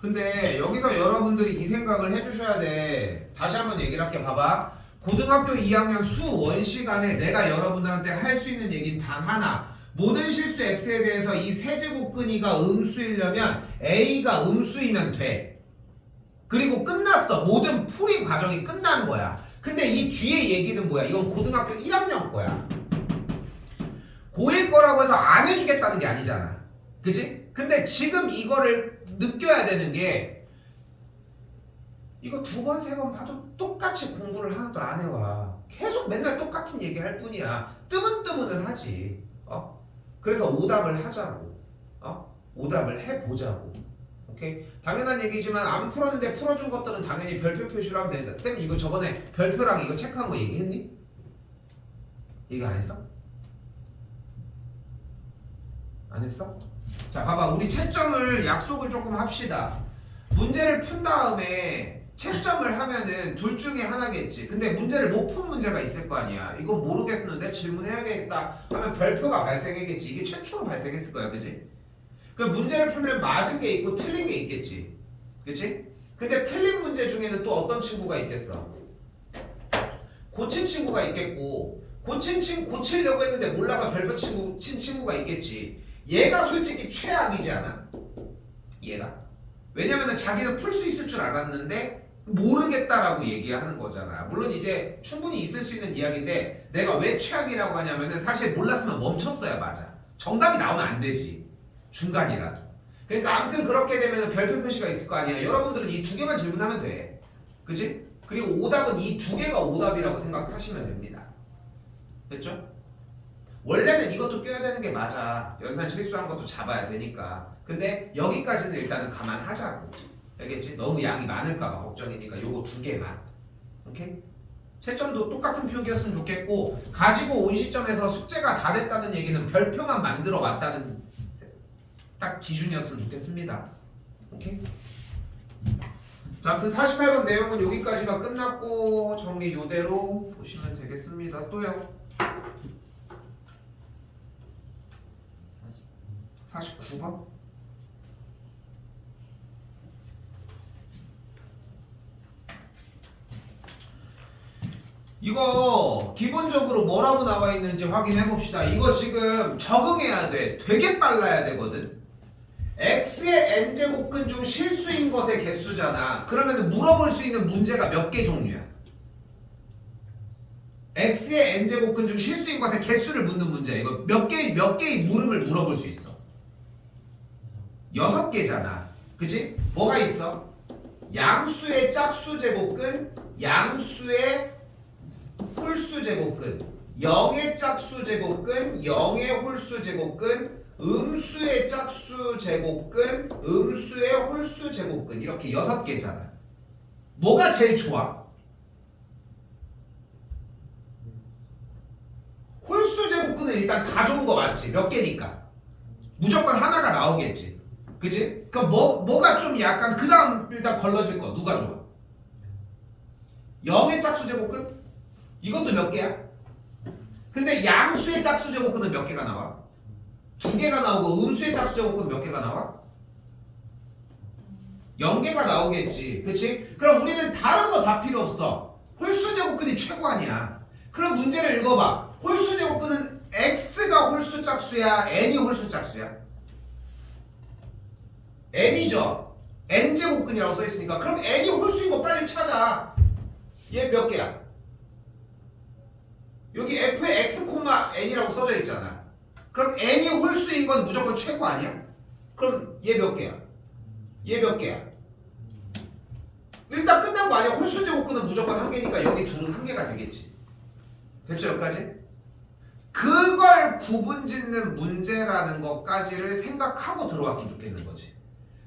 근데 여기서 여러분들이 이 생각을 해주셔야 돼. 다시 한번 얘기를 할게. 봐봐. 고등학교 2학년 수원 시간에 내가 여러분들한테 할 수 있는 얘기는 단 하나. 모든 실수 x에 대해서 이 세제곱근이가 음수이려면 a가 음수이면 돼. 그리고 끝났어. 모든 풀이 과정이 끝난 거야. 근데 이 뒤에 얘기는 뭐야? 이건 고등학교 1학년 거야. 고1 거라고 해서 안 해주겠다는 게 아니잖아. 그치? 근데 지금 이거를 느껴야 되는 게 이거 두 번, 세 번 봐도 똑같이 공부를 하나도 안 해와. 계속 맨날 똑같은 얘기 할 뿐이야. 뜨문뜨문은 하지. 그래서 오답을 하자고. 오답을 해보자고. 오케이? 당연한 얘기지만 안 풀었는데 풀어준 것들은 당연히 별표 표시로 하면 된다. 쌤 이거 저번에 별표랑 이거 체크한 거 얘기했니? 얘기 안 했어? 안 했어? 자 봐봐, 우리 채점을 약속을 조금 합시다. 문제를 푼 다음에 채점을 하면은 둘 중에 하나겠지. 근데 문제를 못 푼 문제가 있을 거 아니야. 이거 모르겠는데 질문해야겠다 하면 별표가 발생했겠지. 이게 최초로 발생했을 거야. 그치? 그 문제를 풀면 맞은 게 있고 틀린 게 있겠지. 그치? 근데 틀린 문제 중에는 또 어떤 친구가 있겠어? 고친 친구가 있겠고, 고치려고 했는데 몰라서 별표 친 친구가 있겠지. 얘가 솔직히 최악이지 않아? 얘가. 왜냐면은 자기는 풀 수 있을 줄 알았는데 모르겠다라고 얘기하는 거잖아. 물론 이제 충분히 있을 수 있는 이야기인데 내가 왜 최악이라고 하냐면은 사실 몰랐으면 멈췄어야 맞아. 정답이 나오면 안 되지. 중간이라도. 그러니까 아무튼 그렇게 되면 별표 표시가 있을 거 아니야. 여러분들은 이 두 개만 질문하면 돼. 그치? 그리고 오답은 이 두 개가 오답이라고 생각하시면 됩니다. 됐죠? 원래는 이것도 껴야 되는 게 맞아. 연산 실수한 것도 잡아야 되니까. 근데 여기까지는 일단은 감안하자고. 알겠지? 너무 양이 많을까봐 걱정이니까 요거 두 개만. 오케이? 채점도 똑같은 표기였으면 좋겠고, 가지고 온 시점에서 숙제가 다 됐다는 얘기는 별표만 만들어 왔다는 딱 기준이었으면 좋겠습니다. 오케이? 자, 아무튼 48번 내용은 여기까지가 끝났고 정리 요대로 보시면 되겠습니다. 또요. 49번? 이거 기본적으로 뭐라고 나와 있는지 확인해 봅시다. 이거 지금 적응해야 돼. 되게 빨라야 되거든. x의 n제곱근 중 실수인 것의 개수잖아. 그러면 물어볼 수 있는 문제가 몇 개 종류야? x의 n제곱근 중 실수인 것의 개수를 묻는 문제야. 이거 몇 개의 물음을 물어볼 수 있어. 6개잖아. 그치? 뭐가 있어? 양수의 짝수 제곱근, 양수의 홀수 제곱근, 0의 짝수 제곱근, 0의 홀수 제곱근, 음수의 짝수 제곱근, 음수의 홀수 제곱근. 이렇게 6개잖아. 뭐가 제일 좋아? 홀수 제곱근은 일단 다 좋은 거 맞지? 몇 개니까 무조건 하나가 나오겠지. 그치? 그럼 뭐가 좀 약간 그 다음 일단 걸러질 거 누가 좋아? 0의 짝수 제곱근? 이것도 몇 개야? 근데 양수의 짝수 제곱근은 몇 개가 나와? 2개가 나오고 음수의 짝수 제곱근 몇 개가 나와? 0개가 나오겠지. 그치? 그럼 우리는 다른 거 다 필요 없어. 홀수 제곱근이 최고 아니야. 그럼 문제를 읽어봐. 홀수 제곱근은 x가 홀수 짝수야? n이 홀수 짝수야? n이죠. n제곱근이라고 써있으니까 그럼 n이 홀수인 거 빨리 찾아. 얘 몇 개야? 여기 f에 x, n이라고 써져 있잖아. 그럼 n이 홀수인 건 무조건 최고 아니야? 그럼 얘 몇 개야? 얘 몇 개야? 일단 끝난 거 아니야? 홀수 제곱근은 무조건 한 개니까 여기 둘은 한 개가 되겠지. 됐죠? 여기까지? 그걸 구분짓는 문제라는 것까지를 생각하고 들어왔으면 좋겠는 거지.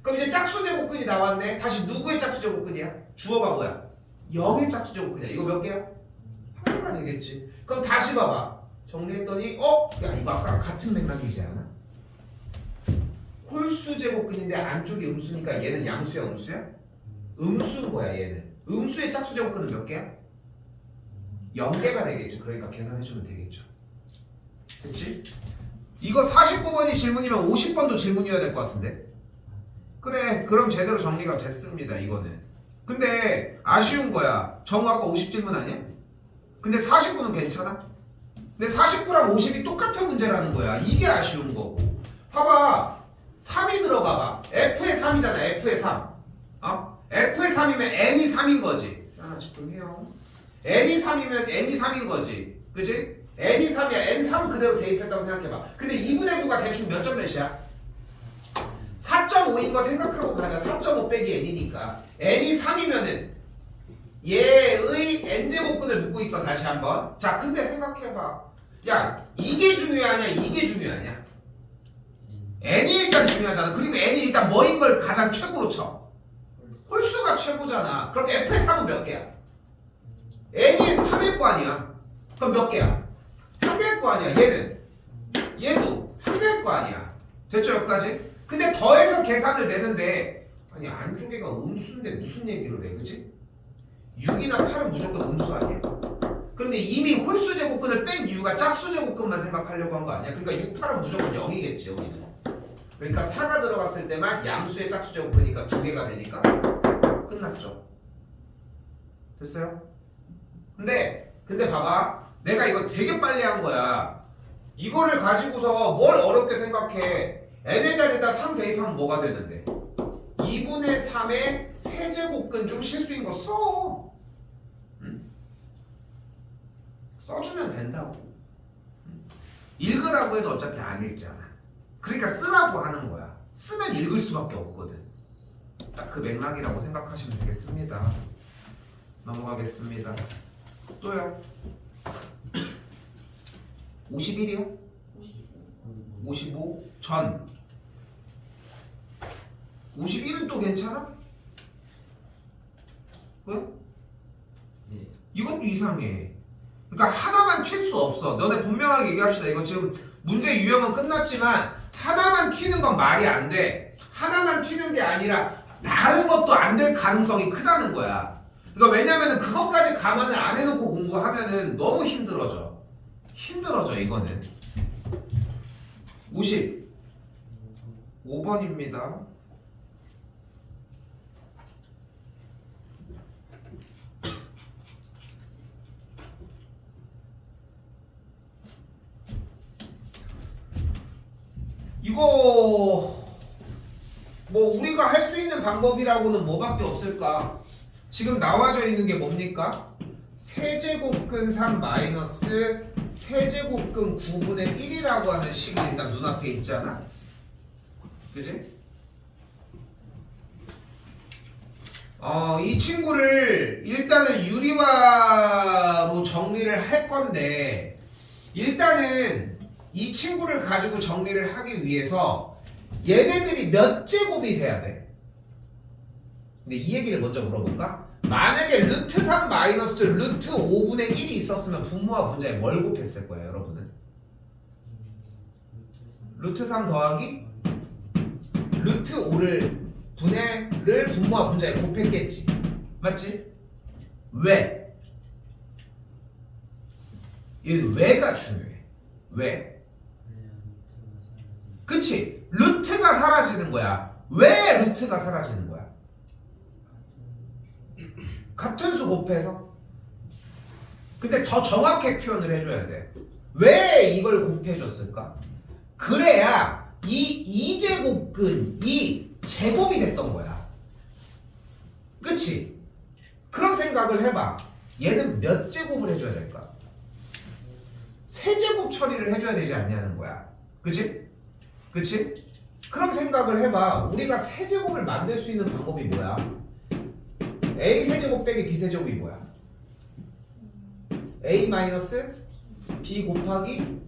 그럼 이제 짝수 제곱근이 나왔네. 다시 누구의 짝수 제곱근이야? 주어가 뭐야? 0의 짝수 제곱근이야. 이거 몇 개야? 한 개가 되겠지. 그럼 다시 봐봐. 정리했더니 야 이거 아까 같은 맥락이지 않아? 홀수 제곱근인데 안쪽이 음수니까 얘는 양수야 음수야? 음수인 거야 얘는. 음수의 짝수 제곱근은 몇 개야? 0개가 되겠지. 그러니까 계산해주면 되겠죠. 그치? 이거 49번이 질문이면 50번도 질문이어야 될 것 같은데? 그래 그럼 제대로 정리가 됐습니다 이거는. 근데 아쉬운 거야. 정우 아까 50질문 아니야? 근데 49는 괜찮아? 근데 49랑 50이 똑같은 문제라는 거야. 이게 아쉬운 거고. 봐봐 3이 들어가 봐. F의 3이잖아. F의 3. F의 3이면 N이 3인 거지. 자 집중해요. N이 3이면 N이 3인 거지. 그치? N이 3이야. N3 그대로 대입했다고 생각해봐. 근데 2분의 9가 대충 몇 점 몇이야? 4.5인 거 생각하고 가자. 4.5 빼기 N이니까 N이 3이면은 얘의 N제곱근을 묻고 있어. 다시 한번. 자 근데 생각해봐. 야 이게 중요하냐 이게 중요하냐? N이 일단 중요하잖아. 그리고 N이 일단 뭐인 걸 가장 최고로 쳐. 홀수가 최고잖아. 그럼 F의 3은 몇 개야? N이 3일 거 아니야. 그럼 몇 개야? 한 개일 거 아니야. 얘도 한 개일 거 아니야. 됐죠 여기까지? 근데 더해서 계산을 내는데 아니 안쪽에가 음수인데 무슨 얘기를 해 그치? 6이나 8은 무조건 음수 아니야? 그런데 이미 홀수 제곱근을 뺀 이유가 짝수 제곱근만 생각하려고 한 거 아니야? 그러니까 6, 8은 무조건 0이겠지 여기는. 그러니까 4가 들어갔을 때만 양수의 짝수 제곱근이니까 2개가 되니까 끝났죠. 됐어요? 근데 봐봐 내가 이거 되게 빨리 한 거야. 이거를 가지고서 뭘 어렵게 생각해. n의 자리에다 3 대입하면 뭐가 되는데 2분의 3의 세제곱근 중 실수인 거 써. 응? 써주면 된다고. 응? 읽으라고 해도 어차피 안 읽잖아. 그러니까 쓰라고 하는 거야. 쓰면 읽을 수밖에 없거든. 딱 그 맥락이라고 생각하시면 되겠습니다. 넘어가겠습니다. 또요. 51이요? 55? 전 51은 또 괜찮아? 왜? 네. 이것도 이상해. 그러니까 하나만 튈 수 없어. 너네 분명하게 얘기합시다. 이거 지금 문제 유형은 끝났지만 하나만 튀는 건 말이 안 돼. 하나만 튀는 게 아니라 다른 것도 안 될 가능성이 크다는 거야. 그러니까 왜냐면은 그것까지 감안을 안 해놓고 공부하면은 너무 힘들어져 이거는. 55번입니다. 이거 뭐 우리가 할 수 있는 방법이라고는 뭐밖에 없을까? 지금 나와져 있는 게 뭡니까? 세제곱근 3 마이너스 세제곱근 9분의 1이라고 하는 식이 일단 눈앞에 있잖아. 그지? 이 친구를 일단은 유리화로 정리를 할 건데 일단은 이 친구를 가지고 정리를 하기 위해서 얘네들이 몇 제곱이 돼야 돼? 근데 이 얘기를 먼저 물어볼까? 만약에 루트 3 마이너스 루트 5분의 1이 있었으면 분모와 분자에 뭘 곱했을 거예요 여러분은? 루트 3 더하기 루트 5를 분해를 분모와 분자에 곱했겠지. 맞지? 왜? 이 왜가 중요해. 왜? 그치? 루트가 사라지는 거야. 왜 루트가 사라지는 거야? 같은 수 곱해서? 근데 더 정확하게 표현을 해줘야 돼. 왜 이걸 곱해줬을까? 그래야 이 2제곱근이 제곱이 됐던 거야. 그치? 그런 생각을 해봐. 얘는 몇 제곱을 해줘야 될까? 세제곱 처리를 해줘야 되지 않냐는 거야. 그치? 그치? 그런 생각을 해봐. 우리가 세제곱을 만들 수 있는 방법이 뭐야? A 세제곱 빼기 B 세제곱이 뭐야? A 마이너스 B 곱하기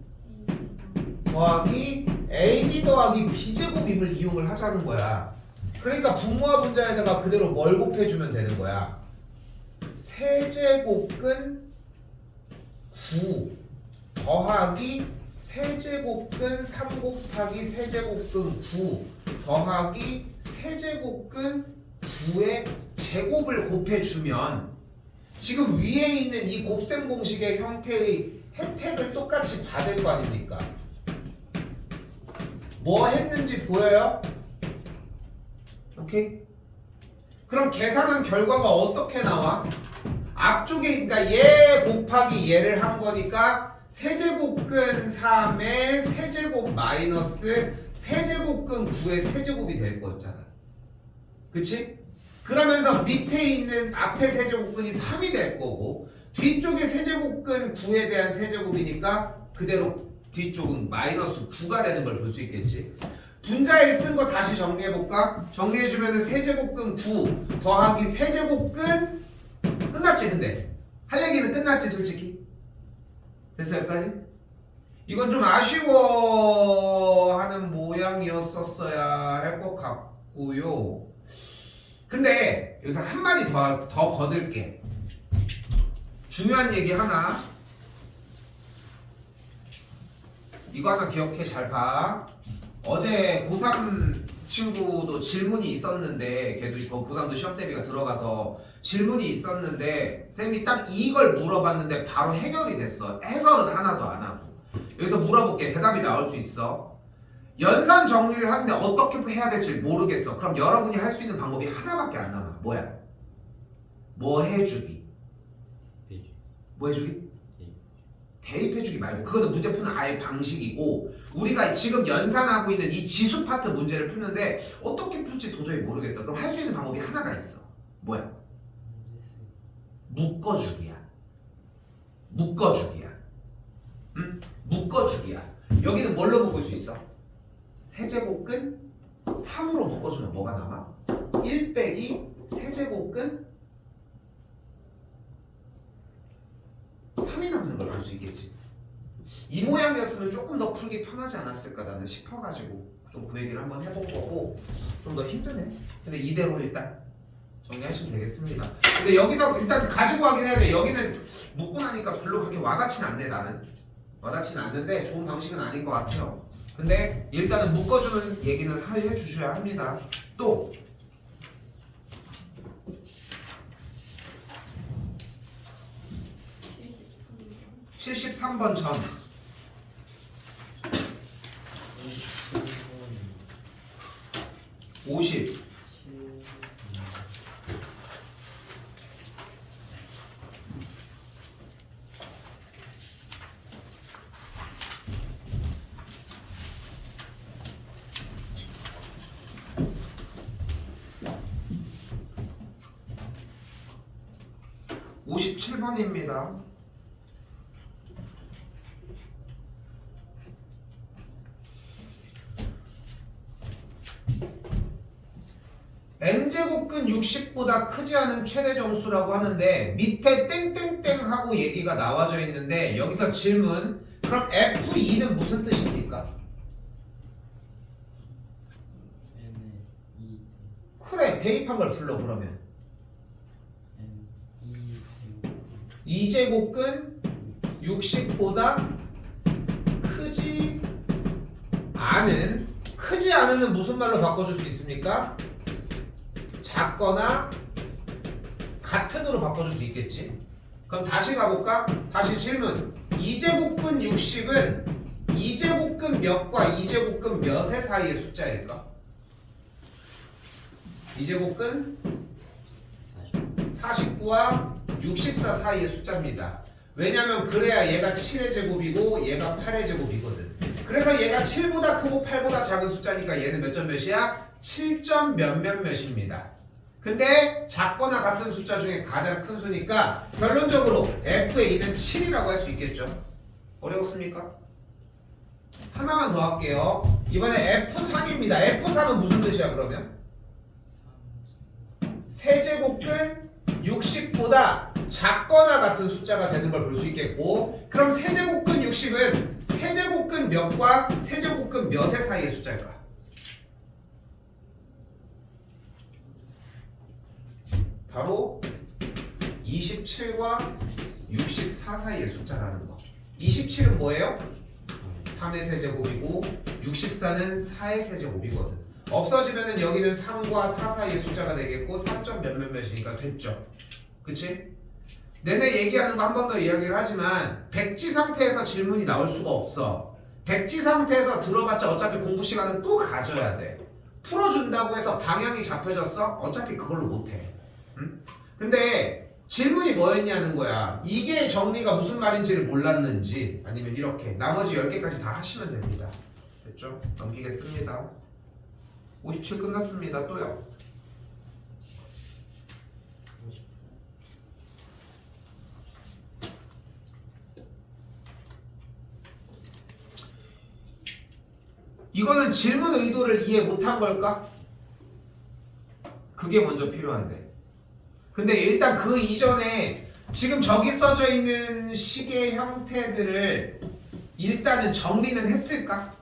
더하기 AB 더하기 B제곱임을 이용을 하자는 거야. 그러니까 분모와 분자에다가 그대로 뭘 곱해주면 되는 거야? 세제곱근 9 더하기 세제곱근 3 곱하기 세제곱근 9 더하기 세제곱근 9의 제곱을 곱해주면 지금 위에 있는 이 곱셈 공식의 형태의 혜택을 똑같이 받을 거 아닙니까? 뭐 했는지 보여요? 오케이? 그럼 계산한 결과가 어떻게 나와? 앞쪽에 그러니까 얘 곱하기 얘를 한 거니까 세제곱근 3의 세제곱 마이너스 세제곱근 9의 세제곱이 될 거였잖아. 그치? 그러면서 밑에 있는 앞에 세제곱근이 3이 될 거고 뒤쪽에 세제곱근 9에 대한 세제곱이니까 그대로 뒤쪽은 마이너스 9가 되는 걸 볼 수 있겠지. 분자에 쓴 거 다시 정리해볼까? 정리해주면은 세제곱근 9 더하기 세제곱근 끝났지. 근데 할 얘기는 끝났지 솔직히. 됐어 여기까지? 이건 좀 아쉬워하는 모양이었었어야 할 것 같고요. 근데 여기서 한마디 더 거들게. 중요한 얘기 하나. 이거 하나 기억해. 잘 봐. 어제 고3 친구도 질문이 있었는데 걔도 고3도 시험 대비가 들어가서 질문이 있었는데 쌤이 딱 이걸 물어봤는데 바로 해결이 됐어. 해설은 하나도 안 하고. 여기서 물어볼게. 대답이 나올 수 있어. 연산 정리를 하는데 어떻게 해야 될지 모르겠어. 그럼 여러분이 할 수 있는 방법이 하나밖에 안 남아. 뭐야? 뭐 해주기. 뭐 해주기? 대입해주기 말고 그거는 문제 푸는 아예 방식이고 우리가 지금 연산하고 있는 이 지수 파트 문제를 푸는데 어떻게 풀지 도저히 모르겠어. 그럼 할 수 있는 방법이 하나가 있어. 뭐야? 묶어주기야. 묶어주기야. 응? 묶어주기야. 여기는 뭘로 묶을 수 있어? 세제곱근 3으로 묶어주면 뭐가 남아? 1 빼기 세제곱근 3이 남는 걸 볼 수 있겠지. 이 모양이었으면 조금 더 풀기 편하지 않았을까 나는 싶어가지고 좀 그 얘기를 한번 해본 거고 좀 더 힘드네. 근데 이대로 일단 정리하시면 되겠습니다. 근데 여기서 일단 가지고 가긴 해야 돼. 여기는 묶고 나니까 별로 그렇게 와닿진 않네. 나는 와닿진 않는데 좋은 방식은 아닌 것 같아요. 근데 일단은 묶어주는 얘기는 해주셔야 합니다. 또 73번 전 50 57번입니다. n제곱근 60보다 크지 않은 최대 정수라고 하는데 밑에 땡땡땡 하고 얘기가 나와져 있는데 여기서 질문. 그럼 F2는 무슨 뜻입니까? 그래 대입한 걸 불러. 그러면 2제곱근 60보다 크지 않은. 크지 않은은 무슨 말로 바꿔줄 수 있습니까? 작거나 같은으로 바꿔줄 수 있겠지. 그럼 다시 가볼까? 다시 질문. 2제곱근 60은 2제곱근 몇과 2제곱근 몇의 사이의 숫자일까? 2제곱근 49와 64 사이의 숫자입니다. 왜냐면 그래야 얘가 7의 제곱이고 얘가 8의 제곱이거든. 그래서 얘가 7보다 크고 8보다 작은 숫자니까 얘는 몇 점 몇이야? 7점 몇몇몇입니다. 근데 작거나 같은 숫자 중에 가장 큰 수니까 결론적으로 F의 2는 7이라고 할 수 있겠죠. 어려웠습니까? 하나만 더 할게요. 이번에 F3입니다. F3은 무슨 뜻이야 그러면? 세제곱근 60보다 작거나 같은 숫자가 되는 걸 볼 수 있겠고, 그럼 세제곱근 60은 세제곱근 몇과 세제곱근 몇의 사이의 숫자일까? 바로 27과 64 사이의 숫자라는 거. 27은 뭐예요? 3의 세제곱이고 64는 4의 세제곱이거든. 없어지면은 여기는 3과 4 사이의 숫자가 되겠고 3점 몇몇몇이니까 됐죠. 그치? 내내 얘기하는 거 한 번 더 이야기를 하지만 백지 상태에서 질문이 나올 수가 없어. 백지 상태에서 들어봤자 어차피 공부 시간은 또 가져야 돼. 풀어준다고 해서 방향이 잡혀졌어? 어차피 그걸로 못해. 응? 근데 질문이 뭐였냐는 거야. 이게 정리가 무슨 말인지를 몰랐는지 아니면 이렇게 나머지 10개까지 다 하시면 됩니다. 됐죠? 넘기겠습니다. 57 끝났습니다. 또요. 이거는 질문 의도를 이해 못한 걸까? 그게 먼저 필요한데. 근데 일단 그 이전에 지금 저기 써져 있는 식의 형태들을 일단은 정리는 했을까?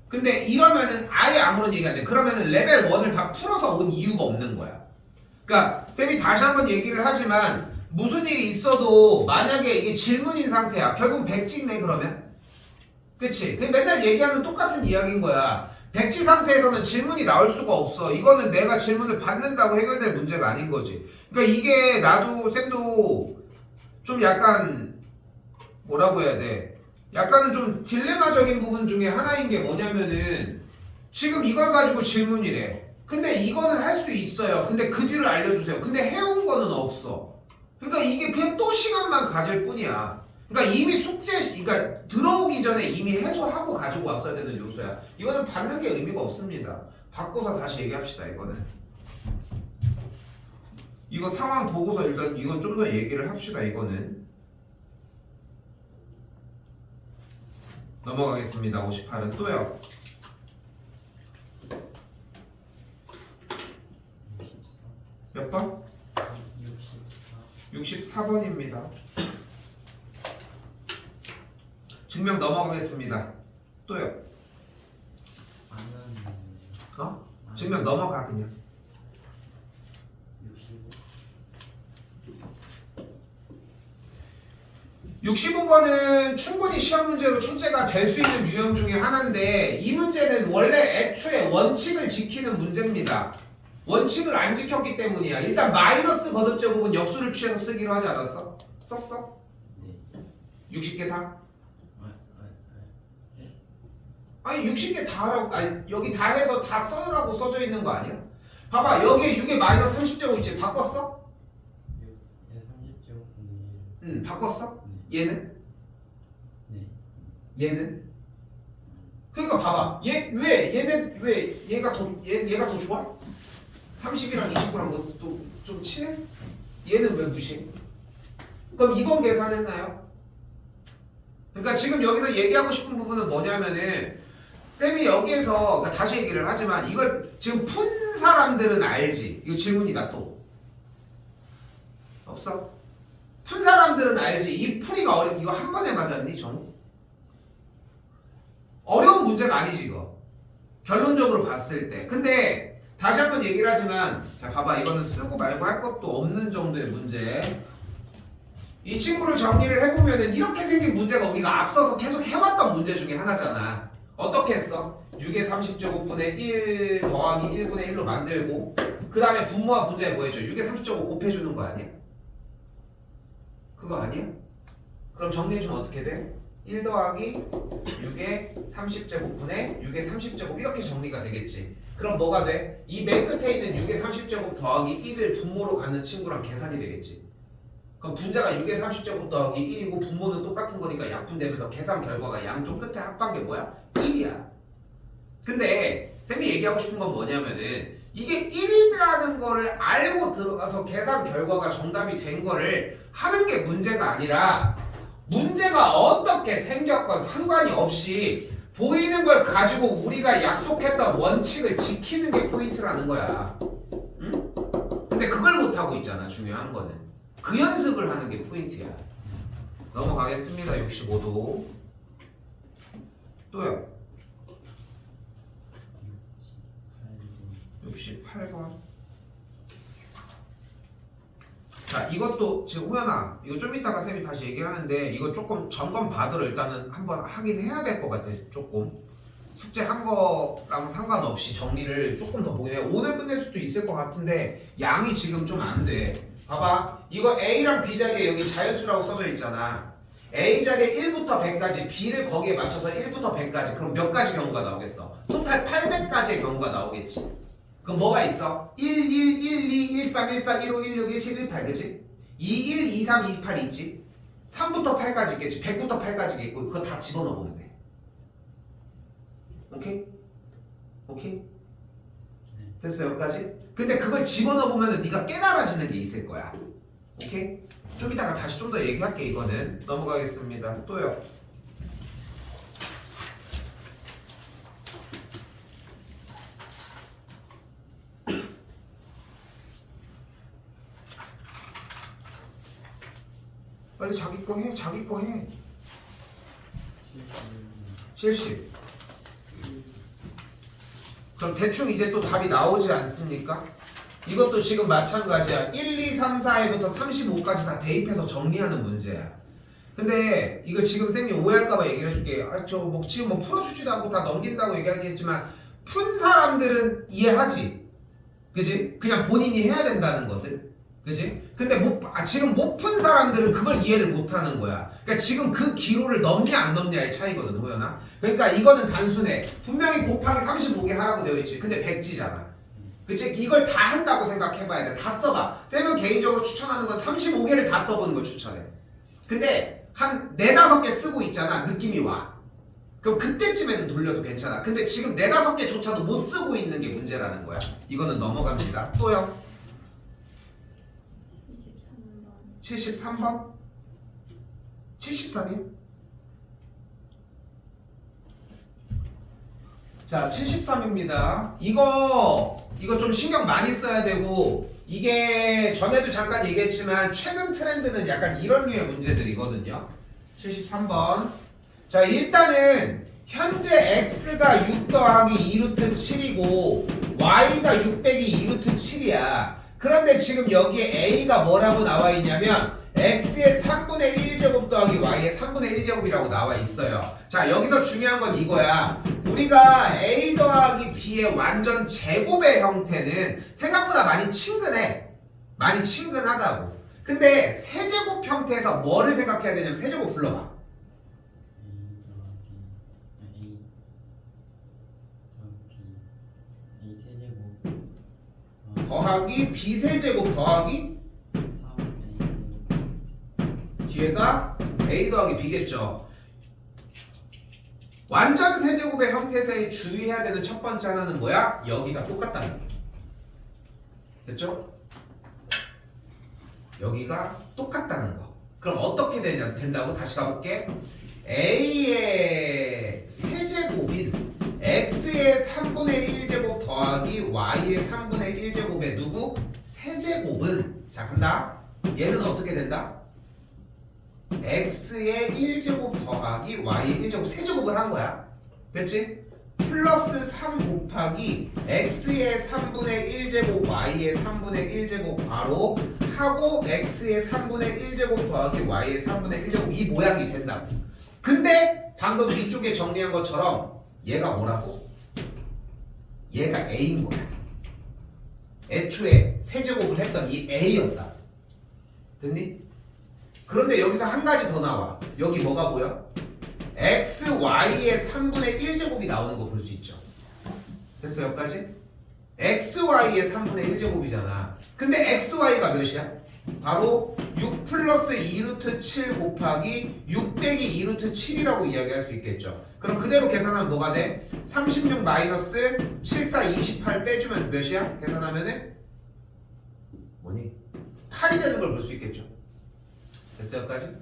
근데 이러면은 아예 아무런 얘기 안 돼. 그러면은 레벨 1을 다 풀어서 온 이유가 없는 거야. 그러니까 쌤이 다시 한번 얘기를 하지만 무슨 일이 있어도 만약에 이게 질문인 상태야. 결국 백지네 그러면. 그치? 그냥 맨날 얘기하는 똑같은 이야기인 거야. 백지 상태에서는 질문이 나올 수가 없어. 이거는 내가 질문을 받는다고 해결될 문제가 아닌 거지. 그러니까 이게 나도 쌤도 좀 약간 뭐라고 해야 돼? 약간은 좀 딜레마적인 부분 중에 하나인 게 뭐냐면은 지금 이걸 가지고 질문이래. 근데 이거는 할 수 있어요. 근데 그 뒤를 알려주세요. 근데 해온 거는 없어. 그러니까 이게 그냥 또 시간만 가질 뿐이야. 그러니까 이미 그러니까 들어오기 전에 이미 해소하고 가지고 왔어야 되는 요소야. 이거는 받는 게 의미가 없습니다. 바꿔서 다시 얘기합시다. 이거는 이거 상황 보고서 일단 이건 좀 더 얘기를 합시다. 이거는 넘어가겠습니다. 58은 또요. 64. 몇 번? 64번입니다. 증명 넘어가겠습니다. 또요. 어? 증명 넘어가 그냥. 65번은 충분히 시험 문제로 출제가 될 수 있는 유형 중에 하나인데 이 문제는 원래 애초에 원칙을 지키는 문제입니다. 원칙을 안 지켰기 때문이야. 일단 마이너스 거듭제곱은 역수를 취해서 쓰기로 하지 않았어? 썼어? 네. 60개 다? 네. 아니 60개 다 하라고. 아니 여기 다 해서 다 써라고 써져 있는 거 아니야? 봐봐 여기에 6에 마이너스 30제곱 있지. 바꿨어? 30제곱 응 바꿨어? 얘는? 네. 얘는? 그러니까 봐봐 얘는 왜 얘가 더 좋아? 30이랑 29랑 뭐 또 좀 친해? 얘는 왜 무시해? 그럼 이건 계산했나요? 그러니까 지금 여기서 얘기하고 싶은 부분은 뭐냐면은 쌤이 여기에서 그러니까 다시 얘기를 하지만 이걸 지금 푼 사람들은 알지. 이거 질문이다 또. 없어? 푼 사람들은 알지. 이 풀이가 이거 한 번에 맞았니 정우? 어려운 문제가 아니지 이거. 결론적으로 봤을 때. 근데 다시 한번 얘기를 하지만 자 봐봐 이거는 쓰고 말고 할 것도 없는 정도의 문제. 이 친구를 정리를 해보면은 이렇게 생긴 문제가 우리가 앞서서 계속 해왔던 문제 중에 하나잖아. 어떻게 했어? 6의 30제곱분의 1 더하기 1분의 1로 만들고 그 다음에 분모와 분자에 뭐 해줘? 6의 30제곱 곱해주는 거 아니야? 그거 아니야? 그럼 정리해주면 어떻게 돼? 1 더하기 6의 30제곱분의 6의 30제곱 이렇게 정리가 되겠지. 그럼 뭐가 돼? 이 맨 끝에 있는 6의 30제곱 더하기 1을 분모로 갖는 친구랑 계산이 되겠지. 그럼 분자가 6의 30제곱 더하기 1이고 분모는 똑같은 거니까 약분되면서 계산 결과가 양쪽 끝에 합한 게 뭐야? 1이야. 근데 쌤이 얘기하고 싶은 건 뭐냐면은 이게 1이라는 거를 알고 들어가서 계산 결과가 정답이 된 거를 하는 게 문제가 아니라 문제가 어떻게 생겼건 상관이 없이 보이는 걸 가지고 우리가 약속했던 원칙을 지키는 게 포인트라는 거야. 응? 근데 그걸 못하고 있잖아. 중요한 거는 그 연습을 하는 게 포인트야. 넘어가겠습니다. 65도 또요. 68번. 자 이것도 지금 호연아 이거 좀 이따가 쌤이 다시 얘기하는데 이거 조금 점검 받으러 일단은 한번 하긴 해야 될 것 같아. 조금 숙제한 거랑 상관없이 정리를 조금 더 보게 해. 오늘 끝낼 수도 있을 것 같은데 양이 지금 좀 안 돼. 봐봐 이거 A랑 B 자리에 여기 자연수라고 써져 있잖아. A 자리에 1부터 100까지 B를 거기에 맞춰서 1부터 100까지 그럼 몇 가지 경우가 나오겠어? 토탈 800가지의 경우가 나오겠지. 그럼 뭐가 있어? 1, 1, 1, 2, 1, 3, 1, 4, 1, 5, 1, 6, 1, 7, 1, 8 그치? 2, 1, 2, 3, 2, 8 있지? 3부터 8까지 있겠지. 100부터 8까지 있고 그거 다 집어넣으면 돼. 오케이? 오케이? 됐어 여기까지? 근데 그걸 집어넣으면 네가 깨달아지는 게 있을 거야. 오케이? 좀 이따가 다시 좀 더 얘기할게. 이거는 넘어가겠습니다. 또요. 빨리 자기 거 해. 자기 거 해. 70. 그럼 대충 이제 또 답이 나오지 않습니까? 이것도 지금 마찬가지야. 1, 2, 3, 4회부터 35까지 다 대입해서 정리하는 문제야. 근데 이거 지금 쌤이 오해할까봐 얘기를 해줄게. 저 뭐 지금 뭐 풀어주지도 않고 다 넘긴다고 얘기하겠지만 푼 사람들은 이해하지. 그지? 그냥 본인이 해야 된다는 것을. 그지? 근데 지금 못 푼 사람들은 그걸 이해를 못하는 거야. 그러니까 지금 그 기로를 넘냐 안 넘냐의 차이거든, 호연아. 그러니까 이거는 단순해. 분명히 곱하기 35개 하라고 되어 있지. 근데 백지잖아. 그치? 이걸 다 한다고 생각해봐야 돼. 다 써봐. 쌤은 개인적으로 추천하는 건 35개를 다 써보는 걸 추천해. 근데 한 4, 5개 쓰고 있잖아. 느낌이 와. 그럼 그때쯤에는 돌려도 괜찮아. 근데 지금 4, 5개조차도 못 쓰고 있는 게 문제라는 거야. 이거는 넘어갑니다. 또요. 73번? 73이요? 자, 73입니다. 이거 좀 신경 많이 써야 되고 이게 전에도 잠깐 얘기했지만 최근 트렌드는 약간 이런 류의 문제들이거든요. 73번. 자, 일단은 현재 x가 6 더하기 2루트 7이고 y가 6 빼기 2루트 7이야. 그런데 지금 여기에 a가 뭐라고 나와 있냐면 x의 3분의 1제곱 더하기 y의 3분의 1제곱이라고 나와 있어요. 자, 여기서 중요한 건 이거야. 우리가 a 더하기 b의 완전 제곱의 형태는 생각보다 많이 친근해. 많이 친근하다고. 근데 세제곱 형태에서 뭐를 생각해야 되냐면 세제곱 불러봐. 더하기 b세제곱 더하기 뒤에가 a 더하기 b겠죠. 완전 세제곱의 형태에서 주의해야 되는 첫 번째 하나는 뭐야? 여기가 똑같다는 거. 됐죠? 여기가 똑같다는 거. 그럼 어떻게 된다고? 다시 가볼게. a의 세제곱인 x의 3분의 1제곱 더하기 y의 3분의 1제곱의 누구? 세제곱은 자 간다. 얘는 어떻게 된다? x의 1제곱 더하기 y의 1제곱 세제곱을 한 거야. 됐지? 플러스 3 곱하기 x의 3분의 1제곱 y의 3분의 1제곱 바로 하고 x의 3분의 1제곱 더하기 y의 3분의 1제곱 이 모양이 된다고. 근데 방금 이쪽에 정리한 것처럼 얘가 뭐라고? 얘가 a인 거야. 애초에 세제곱을 했던 이 a였다. 됐니? 그런데 여기서 한 가지 더 나와. 여기 뭐가 보여? x, y의 3분의 1제곱이 나오는 거 볼 수 있죠. 됐어 여기까지? x, y의 3분의 1제곱이잖아. 근데 x, y가 몇이야? 바로 6 플러스 2루트 7 곱하기 6 빼기 2루트 7이라고 이야기할 수 있겠죠. 그럼 그대로 계산하면 뭐가 돼? 36 마이너스 74 28 빼주면 몇이야? 계산하면은 뭐니? 8이 되는 걸 볼 수 있겠죠. 됐어요 여기까지?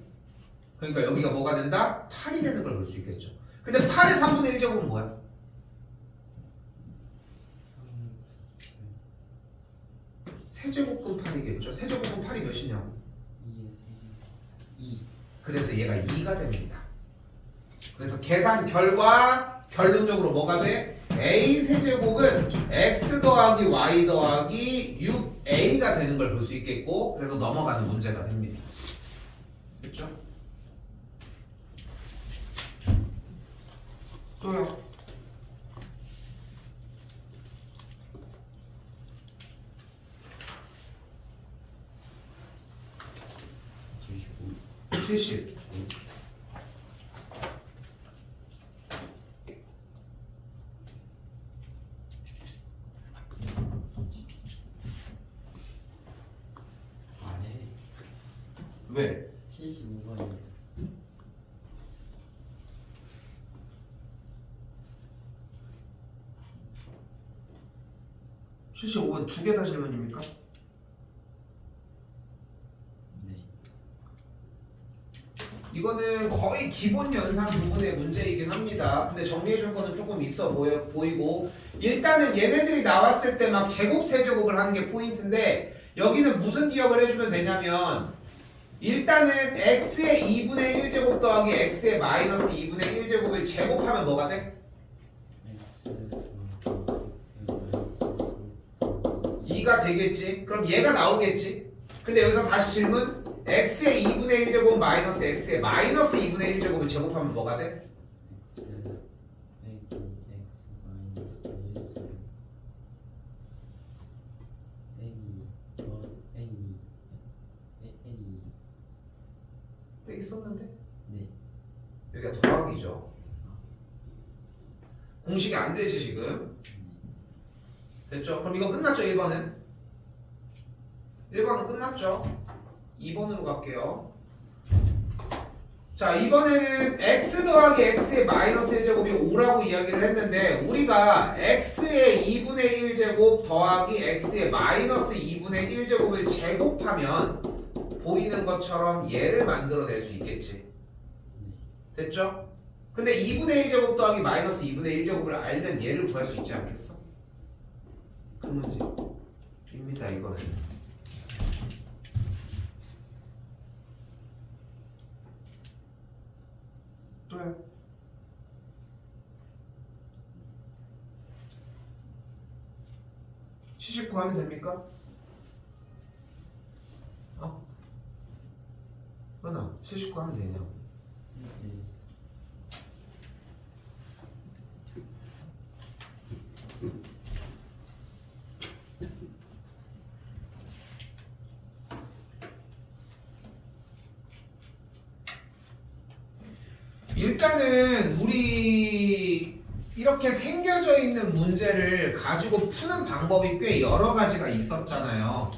그러니까 여기가 뭐가 된다? 8이 되는 걸 볼 수 있겠죠. 근데 8의 3분의 1제곱은 뭐야? 세제곱분 8이겠죠. 세제곱분 8이 몇이냐고? 2. 그래서 얘가 2가 됩니다. 그래서 계산 결과 결론적으로 뭐가 돼? a 세제곱은 x 더하기 y 더하기 6a가 되는 걸 볼 수 있겠고 그래서 넘어가는 문제가 됩니다. 됐죠? 또요. 주시고 70. 왜? 75번이요. 75번 두 개 다 질문입니까? 네. 이거는 거의 기본 연산 부분의 문제이긴 합니다. 근데 정리해줄 거는 조금 있어 보이고 일단은 얘네들이 나왔을 때 막 제곱 세제곱을 하는 게 포인트인데 여기는 무슨 기억을 해주면 되냐면 일단은 x의 2분의 1제곱 더하기 x의 마이너스 2분의 1제곱을 제곱하면 뭐가 돼? X 2가 되겠지? 그럼 얘가 나오겠지? 근데 여기서 다시 질문 x의 2분의 1제곱 마이너스 x의 마이너스 2분의 1제곱을 제곱하면 뭐가 돼? X 빼기 X 마이너스 1제곱 빼기 빼기 빼기 썼는데? 네. 여기가 더하기죠. 공식이 안 되지 지금. 됐죠? 그럼 이거 끝났죠 1번은? 1번은 끝났죠? 2번으로 갈게요. 자 이번에는 x 더하기 x의 마이너스 1제곱이 5라고 이야기를 했는데 우리가 x의 2분의 1제곱 더하기 x의 마이너스 2분의 1제곱을 제곱하면 보이는 것처럼 얘를 만들어낼 수 있겠지. 됐죠? 근데 2분의 1제곱 더하기 마이너스 2분의 1제곱을 알면 얘를 구할 수 있지 않겠어? 그 문제입니다 이거는. 또요. 시식 구하면 됩니까? 어? 현아, 시식 구하면 되냐고. 네. 일단은 우리 이렇게 생겨져 있는 문제를 가지고 푸는 방법이 꽤 여러 가지가 있었잖아요.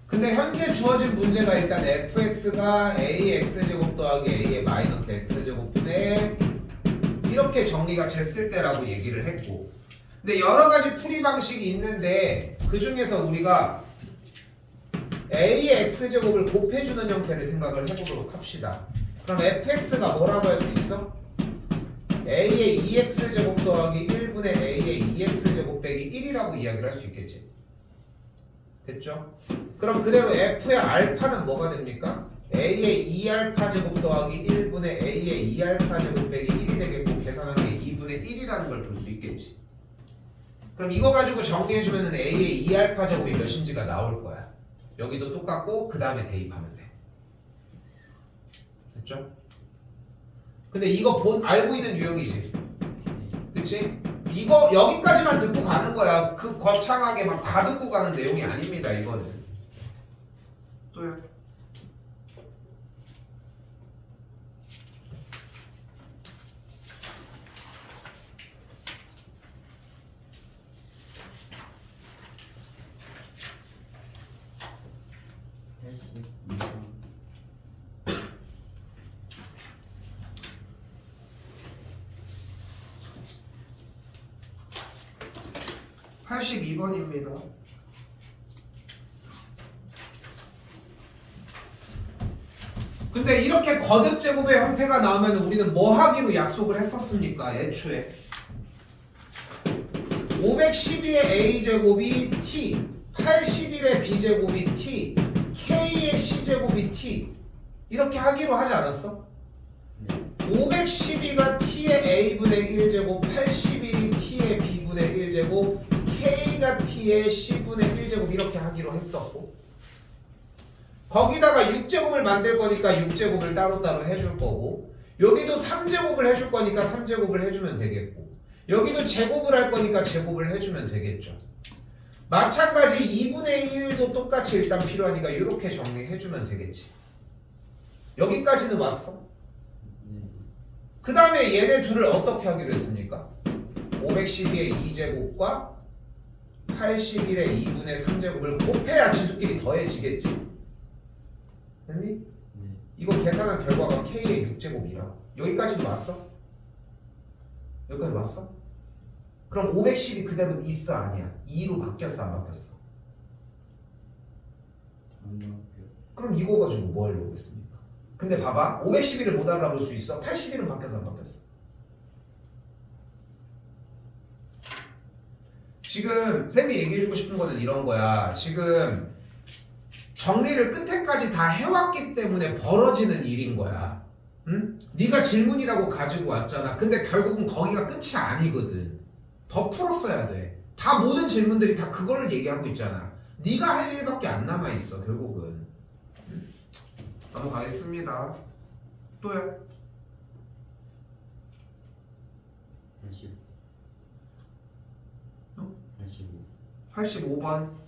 근데 현재 주어진 문제가 일단 fx가 ax제곱 더하기 a의 마이너스 x제곱분의 이렇게 정리가 됐을 때라고 얘기를 했고, 근데 여러 가지 풀이 방식이 있는데 그 중에서 우리가 a의 x제곱을 곱해주는 형태를 생각을 해보도록 합시다. 그럼 fx가 뭐라고 할 수 있어? a의 2x제곱 더하기 1분의 a의 2x제곱 빼기 1이라고 이야기를 할 수 있겠지. 됐죠? 그럼 그대로 f의 알파는 뭐가 됩니까? a의 2알파 제곱 더하기 1분의 a의 2알파 제곱 빼기 1이 되겠고 계산한 게 2분의 1이라는 걸 볼 수 있겠지. 그럼 이거 가지고 정리해주면 a의 2알파 제곱이 몇인지가 나올 거야. 여기도 똑같고 그 다음에 대입하면 돼. 됐죠? 근데 이거 알고 있는 유형이지. 그치? 이거 여기까지만 듣고 가는 거야. 그 거창하게 막 다 듣고 가는 내용이 아닙니다. 이거는. 또요. 번 82번입니다. 근데 이렇게 거듭 제곱의 형태가 나오면 우리는 뭐 하기로 약속을 했었습니까? 애초에 512의 a제곱이 t, 81의 b제곱이 t, k의 c제곱이 t 이렇게 하기로 하지 않았어? 512가 t의 a분의 1제곱, 81이 t의 b분의 1제곱, k가 t의 c분의 1제곱 이렇게 하기로 했었고, 거기다가 6제곱을 만들 거니까 6제곱을 따로따로 해줄 거고, 여기도 3제곱을 해줄 거니까 3제곱을 해주면 되겠고, 여기도 제곱을 할 거니까 제곱을 해주면 되겠죠. 마찬가지 2분의 1도 똑같이 일단 필요하니까 이렇게 정리해주면 되겠지. 여기까지는 왔어? 그 다음에 얘네 둘을 어떻게 하기로 했습니까? 512의 2제곱과 81의 2분의 3제곱을 곱해야 지수끼리 더해지겠지. 됐니? 이거 계산한 결과가 K의 6제곱이라. 여기까지도 왔어? 여기까지 왔어? 그럼 510이 그대로 있어 아니야? 2로 바뀌었어 안 바뀌었어? 안 나올게요. 그럼 이거 가지고 뭐 하려고 했습니까? 근데 봐봐 511을 못 알아볼 수 있어? 81은 바뀌었어 안 바뀌었어? 지금 쌤이 얘기해주고 싶은 거는 이런 거야. 지금 정리를 끝에까지 다 해왔기 때문에 벌어지는 일인 거야. 응? 네가 질문이라고 가지고 왔잖아. 근데 결국은 거기가 끝이 아니거든. 더 풀었어야 돼. 다 모든 질문들이 다 그거를 얘기하고 있잖아. 네가 할 일밖에 안 남아있어 결국은. 응? 넘어가겠습니다. 또요? 80. 어? 85. 85번.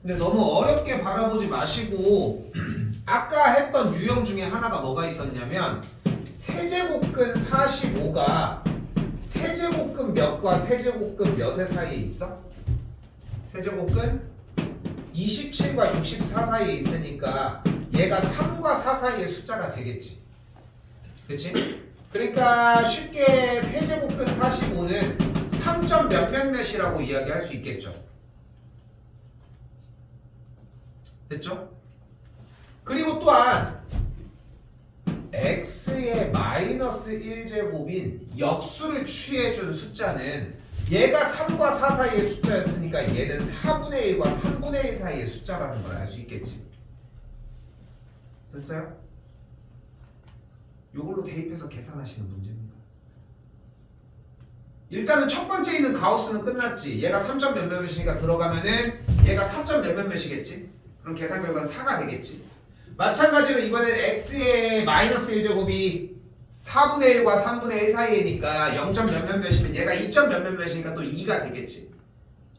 근데 너무 어렵게 바라보지 마시고 아까 했던 유형 중에 하나가 뭐가 있었냐면 세제곱근 45가 세제곱근 몇과 세제곱근 몇의 사이에 있어? 세제곱근 27과 64 사이에 있으니까 얘가 3과 4 사이의 숫자가 되겠지. 그치? 그러니까 쉽게 세제곱근 45는 3점 몇몇몇이라고 이야기할 수 있겠죠. 됐죠? 그리고 또한 x의 마이너스 1제곱인 역수를 취해준 숫자는 얘가 3과 4 사이의 숫자였으니까 얘는 4분의 1과 3분의 1 사이의 숫자라는 걸 알 수 있겠지. 됐어요? 요걸로 대입해서 계산하시는 문제입니다. 일단은 첫 번째 있는 가우스는 끝났지. 얘가 3점 몇몇몇이니까 들어가면은 얘가 4점 몇몇몇이겠지. 그럼 계산 결과는 4가 되겠지. 마찬가지로 이번엔 x의 마이너스 1제곱이 4분의 1과 3분의 1 사이니까 0점 몇몇몇이면 얘가 2점 몇몇몇이니까 또 2가 되겠지.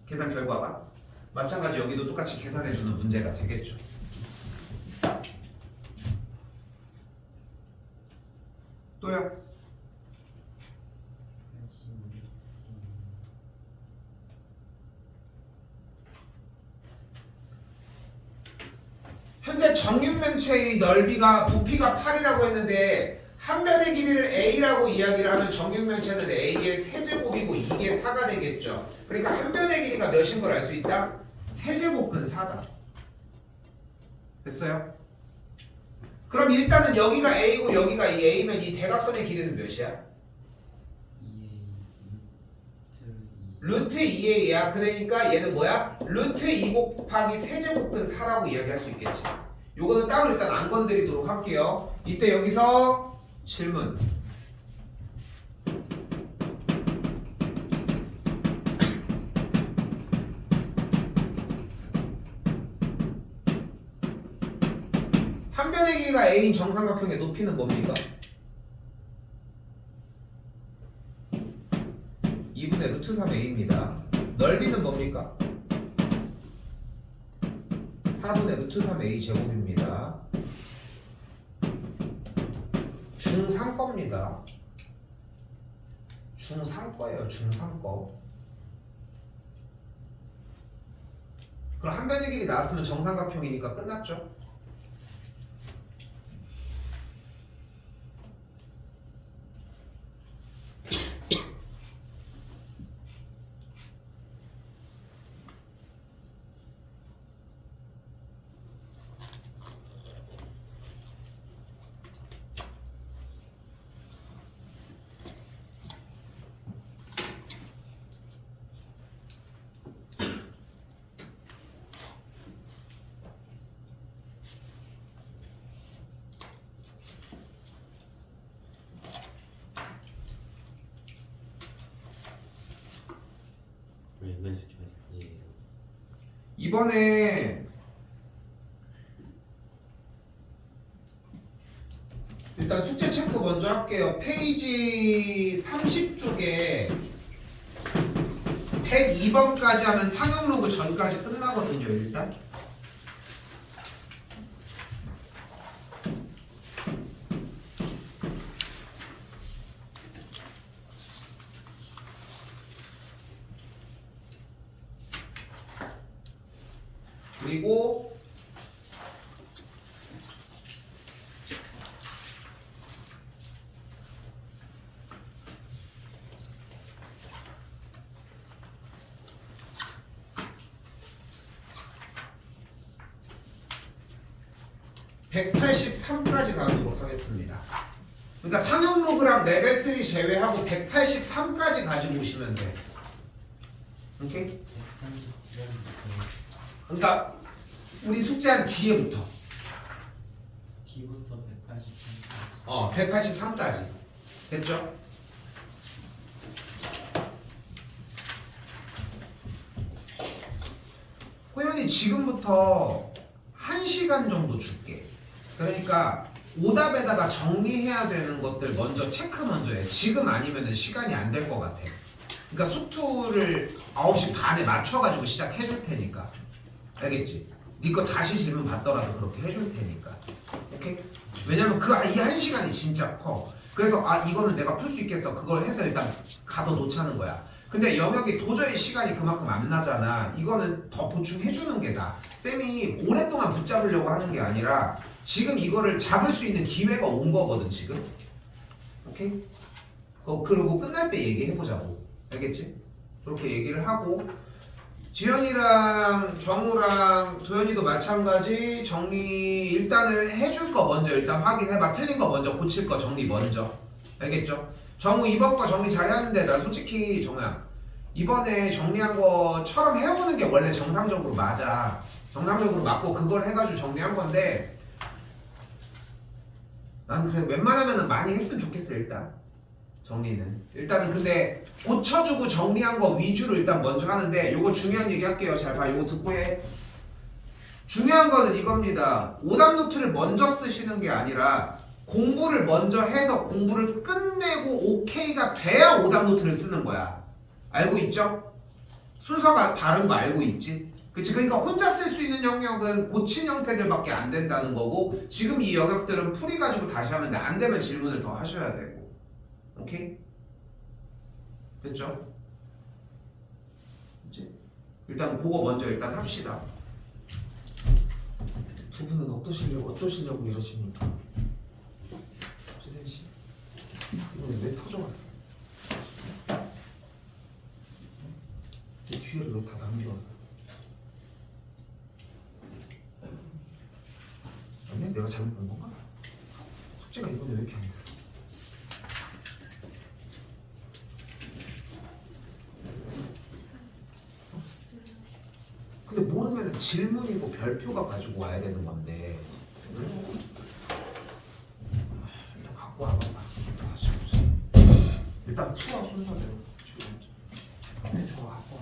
계산 결과가. 마찬가지 여기도 똑같이 계산해주는 문제가 되겠죠. 또요? 86. 현재 정육면체의 넓이가 부피가 8이라고 했는데 한 면의 길이를 A라고 이야기를 하면 정육면체는 A의 세제곱이고 이게 4가 되겠죠. 그러니까 한 면의 길이가 몇인 걸 알 수 있다? 세제곱근 4다. 됐어요? 그럼 일단은 여기가 A고 여기가 이 A면 이 대각선의 길이는 몇이야? 2A 루트 2A야. 그러니까 얘는 뭐야? 루트 2 곱하기 세제곱근 4라고 이야기할 수 있겠지. 요거는 따로 일단 안 건드리도록 할게요. 이때 여기서 질문. 한 변의 길이가 A인 정삼각형의 높이는 뭡니까? 2분의 루트 3A입니다. 넓이는 뭡니까? 4분의 루트 3A 제곱입니다. 중3거입니다. 중3거예요. 중3거. 그럼 한 변의 길이 나왔으면 정삼각형이니까 끝났죠? 왼발 수치만 이해요. 이번에 일단 숙제 체크 먼저 할게요. 페이지 30쪽에 102번까지 하면 상용 로그 전까지 끝나거든요. 일단 그리고 (183까지) 가도록 하겠습니다. 그러니까 상용로그랑 레벨 3 제외하고 183까지 가지고 오시면 돼. 오케이? 139번부터 그러니까 우리 숙제한 뒤에부터 D부터 183까지 183까지 됐죠? 호연이 지금부터 1시간 정도 줄게. 그러니까 오답에다가 정리해야 되는 것들 먼저 체크 먼저 해. 지금 아니면은 시간이 안 될 것 같아. 그러니까 숙투를 9시 반에 맞춰가지고 시작해 줄 테니까. 알겠지? 네 거 다시 질문 받더라도 그렇게 해줄 테니까. 오케이? 왜냐면 이 1시간이 진짜 커. 그래서 이거는 내가 풀 수 있겠어. 그걸 해서 일단 가둬 놓자는 거야. 근데 영역이 도저히 시간이 그만큼 안 나잖아. 이거는 더 보충해 주는 게 나아. 쌤이 오랫동안 붙잡으려고 하는 게 아니라 지금 이거를 잡을 수 있는 기회가 온 거거든 지금. 오케이? 그리고 끝날 때 얘기해보자고. 알겠지? 그렇게 얘기를 하고 지현이랑 정우랑 도현이도 마찬가지 정리 일단은 해줄 거 먼저 일단 확인해봐. 틀린 거 먼저 고칠 거 정리 먼저. 알겠죠? 정우 이번 거 정리 잘했는데 나 솔직히 정우야 이번에 정리한 거처럼 해오는 게 원래 정상적으로 맞아. 정상적으로 맞고 그걸 해가지고 정리한 건데 나는 그냥 웬만하면 많이 했으면 좋겠어. 일단 정리는 일단은 근데 고쳐주고 정리한 거 위주로 일단 먼저 하는데 요거 중요한 얘기 할게요. 잘 봐. 요거 듣고 해. 중요한 거는 이겁니다. 오답 노트를 먼저 쓰시는 게 아니라 공부를 먼저 해서 공부를 끝내고 오케이가 돼야 오답 노트를 쓰는 거야. 알고 있죠? 순서가 다른 거 알고 있지? 그치? 그러니까 혼자 쓸 수 있는 영역은 고친 형태들밖에 안 된다는 거고 지금 이 영역들은 풀이 가지고 다시 하면 돼. 안 되면 질문을 더 하셔야 되고. 오케이? 됐죠? 그치? 일단 그거 먼저 일단 합시다. 두 분은 어쩌시려고 이러십니까? 최생씨 이번에 왜 터져왔어? 내 뒤에를 왜 다 남겨왔어? 아니야? 내가 잘못 본 건가? 숙제가 이번에 왜 이렇게 안 됐어? 근데 모르면 질문이고 별표가 가지고 와야 되는 건데 일단 갖고 와봐봐. 다시 보자. 일단 풀어 순서대로. 지금 저거 갖고 와.